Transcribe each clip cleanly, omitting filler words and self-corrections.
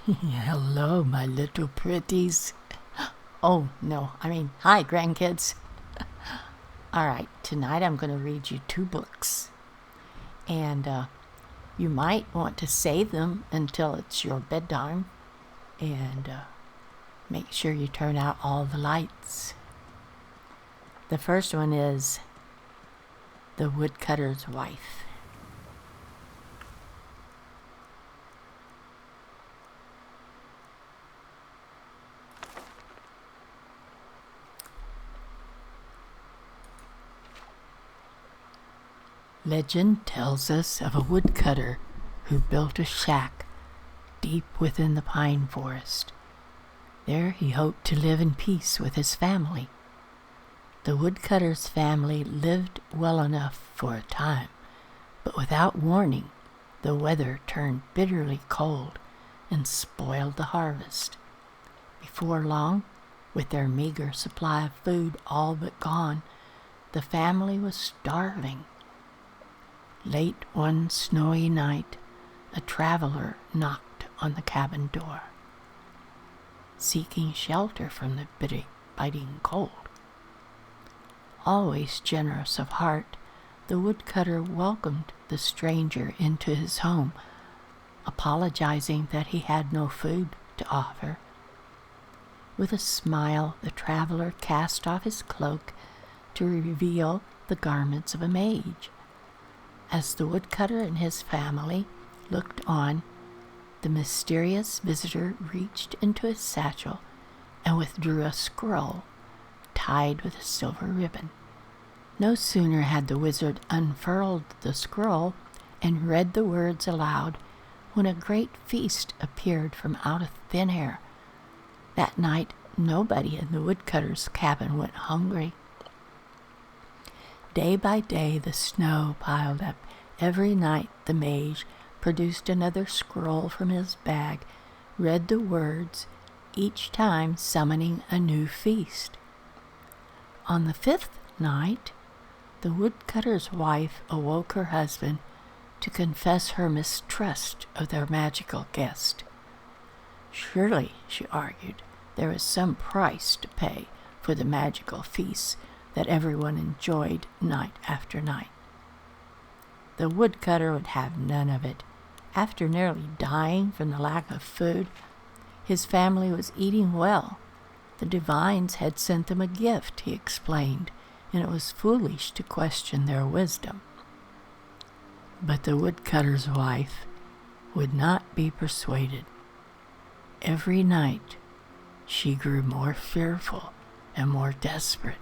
Hello, my little pretties. Oh, no, hi, grandkids. All right, tonight I'm going to read you 2 books. And you might want to save them until it's your bedtime. And make sure you turn out all the lights. The first one is The Woodcutter's Wife. Legend tells us of a woodcutter who built a shack deep within the pine forest. There he hoped to live in peace with his family. The woodcutter's family lived well enough for a time, but without warning, the weather turned bitterly cold and spoiled the harvest. Before long, with their meager supply of food all but gone, the family was starving. Late one snowy night, a traveler knocked on the cabin door, seeking shelter from the biting cold. Always generous of heart, the woodcutter welcomed the stranger into his home, apologizing that he had no food to offer. With a smile, the traveler cast off his cloak to reveal the garments of a mage. As the woodcutter and his family looked on, the mysterious visitor reached into his satchel and withdrew a scroll tied with a silver ribbon. No sooner had the wizard unfurled the scroll and read the words aloud when a great feast appeared from out of thin air. That night, nobody in the woodcutter's cabin went hungry. Day by day, the snow piled up. Every night, the mage produced another scroll from his bag, read the words, each time summoning a new feast. On the 5th night, the woodcutter's wife awoke her husband to confess her mistrust of their magical guest. Surely, she argued, there is some price to pay for the magical feasts that everyone enjoyed night after night. The woodcutter would have none of it. After nearly dying from the lack of food, his family was eating well. The divines had sent them a gift, he explained, and it was foolish to question their wisdom. But the woodcutter's wife would not be persuaded. Every night, she grew more fearful and more desperate.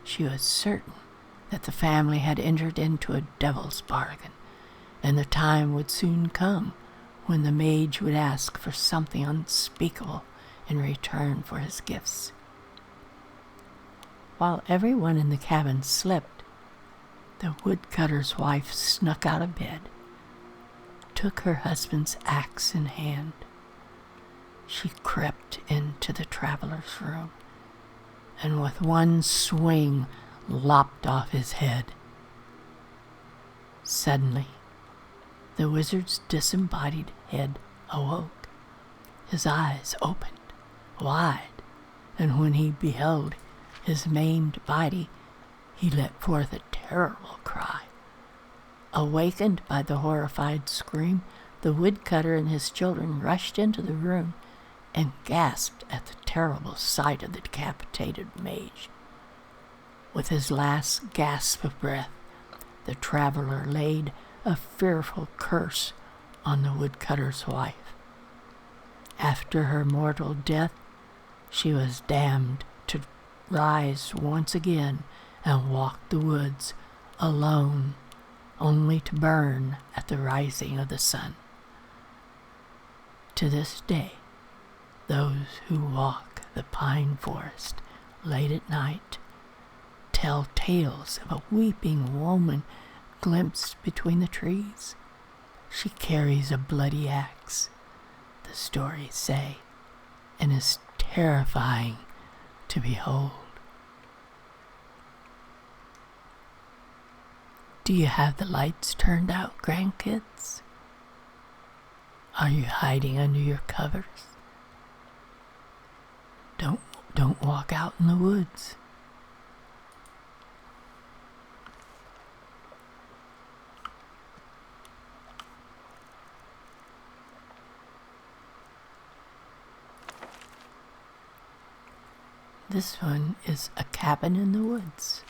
She was certain that the family had entered into a devil's bargain, and the time would soon come when the mage would ask for something unspeakable in return for his gifts. While everyone in the cabin slept, the woodcutter's wife snuck out of bed, took her husband's axe in hand. She crept into the traveler's room, and with one swing lopped off his head. Suddenly, the wizard's disembodied head awoke. His eyes opened wide, and when he beheld his maimed body, he let forth a terrible cry. Awakened by the horrified scream, the woodcutter and his children rushed into the room and gasped at the terrible sight of the decapitated mage. With his last gasp of breath, the traveler laid a fearful curse on the woodcutter's wife. After her mortal death, she was damned to rise once again and walk the woods alone, only to burn at the rising of the sun. To this day, those who walk the pine forest late at night tell tales of a weeping woman glimpsed between the trees. She carries a bloody axe, the stories say, and is terrifying to behold. Do you have the lights turned out, grandkids? Are you hiding under your covers? Don't walk out in the woods. This one is a cabin in the woods.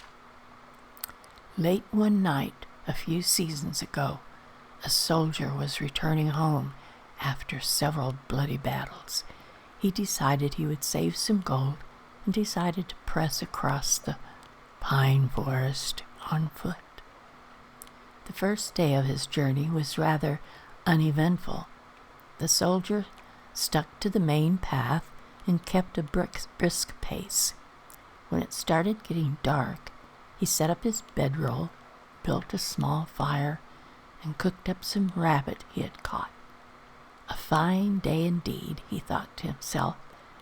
Late one night, a few seasons ago, a soldier was returning home after several bloody battles. He decided he would save some gold and decided to press across the pine forest on foot. The first day of his journey was rather uneventful. The soldier stuck to the main path and kept a brisk pace. When it started getting dark, he set up his bedroll, built a small fire, and cooked up some rabbit he had caught. A fine day indeed, he thought to himself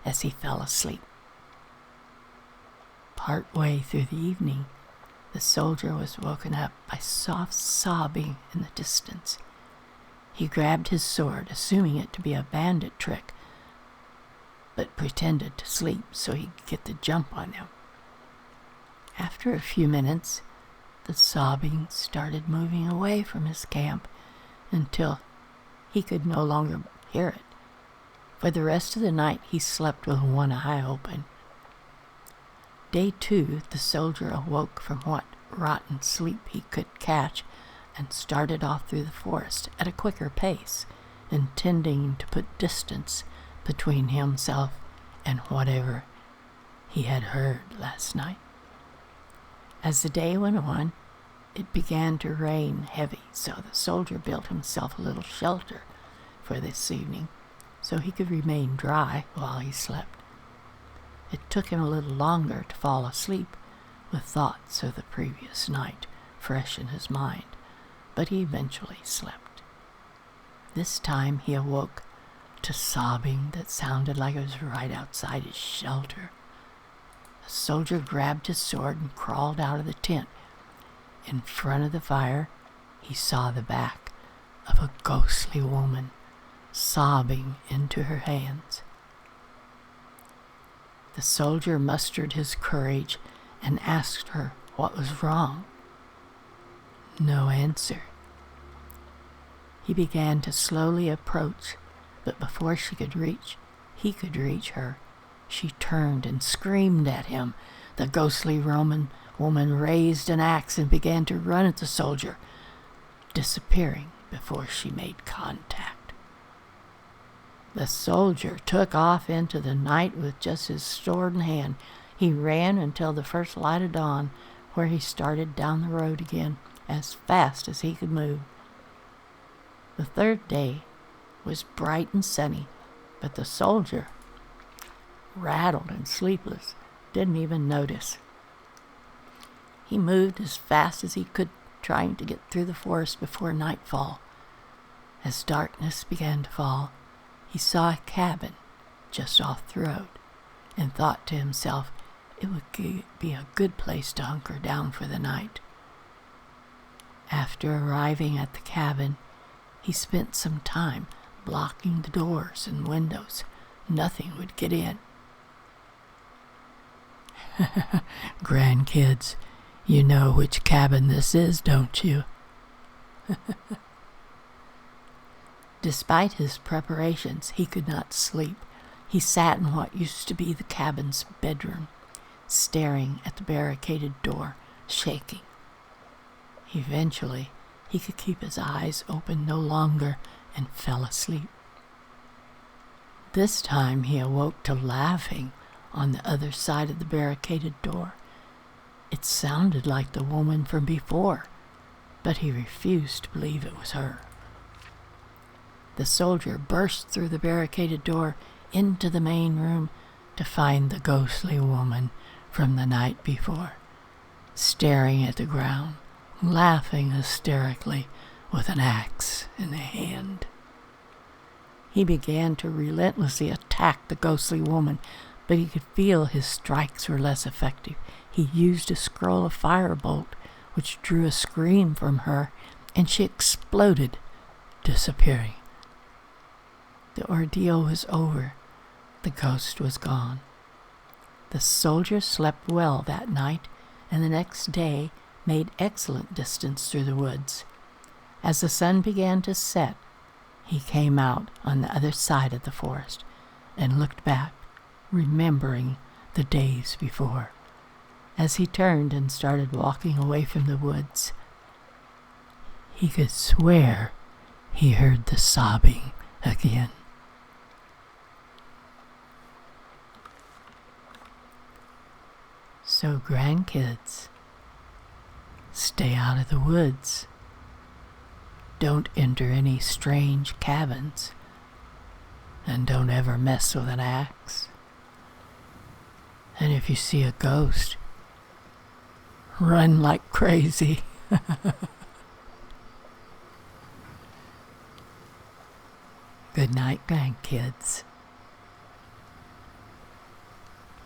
as he fell asleep. Part way through the evening, the soldier was woken up by soft sobbing in the distance. He grabbed his sword, assuming it to be a bandit trick, but pretended to sleep so he could get the jump on them. After a few minutes, the sobbing started moving away from his camp until he could no longer hear it. For the rest of the night, he slept with one eye open. Day 2, the soldier awoke from what rotten sleep he could catch and started off through the forest at a quicker pace, intending to put distance between himself and whatever he had heard last night. As the day went on, it began to rain heavy, so the soldier built himself a little shelter for this evening so he could remain dry while he slept. It took him a little longer to fall asleep with thoughts of the previous night fresh in his mind, but he eventually slept. This time he awoke to sobbing that sounded like it was right outside his shelter. The soldier grabbed his sword and crawled out of the tent. In front of the fire, he saw the back of a ghostly woman sobbing into her hands. The soldier mustered his courage and asked her what was wrong. No answer. He began to slowly approach, but before he could reach her, she turned and screamed at him. The ghostly Roman woman raised an axe and began to run at the soldier, disappearing before she made contact. The soldier took off into the night with just his sword in hand. He ran until the first light of dawn, where he started down the road again as fast as he could move. The third day was bright and sunny, but the soldier, rattled and sleepless, didn't even notice. He moved as fast as he could, trying to get through the forest before nightfall. As darkness began to fall, he saw a cabin just off the road and thought to himself it would be a good place to hunker down for the night. After arriving at the cabin, he spent some time blocking the doors and windows. Nothing would get in. Grandkids, you know which cabin this is, don't you? Despite his preparations, he could not sleep. He sat in what used to be the cabin's bedroom, staring at the barricaded door, shaking. Eventually, he could keep his eyes open no longer and fell asleep. This time he awoke to laughing on the other side of the barricaded door. It sounded like the woman from before, but he refused to believe it was her. The soldier burst through the barricaded door into the main room to find the ghostly woman from the night before, staring at the ground, laughing hysterically with an axe in the hand. He began to relentlessly attack the ghostly woman, but he could feel his strikes were less effective. He used a scroll of firebolt, which drew a scream from her, and she exploded, disappearing. The ordeal was over. The ghost was gone. The soldier slept well that night, and the next day made excellent distance through the woods. As the sun began to set, he came out on the other side of the forest and looked back, remembering the days before. As he turned and started walking away from the woods, he could swear he heard the sobbing again. So grandkids, stay out of the woods. Don't enter any strange cabins. And don't ever mess with an axe. And if you see a ghost, run like crazy. Good night, grandkids.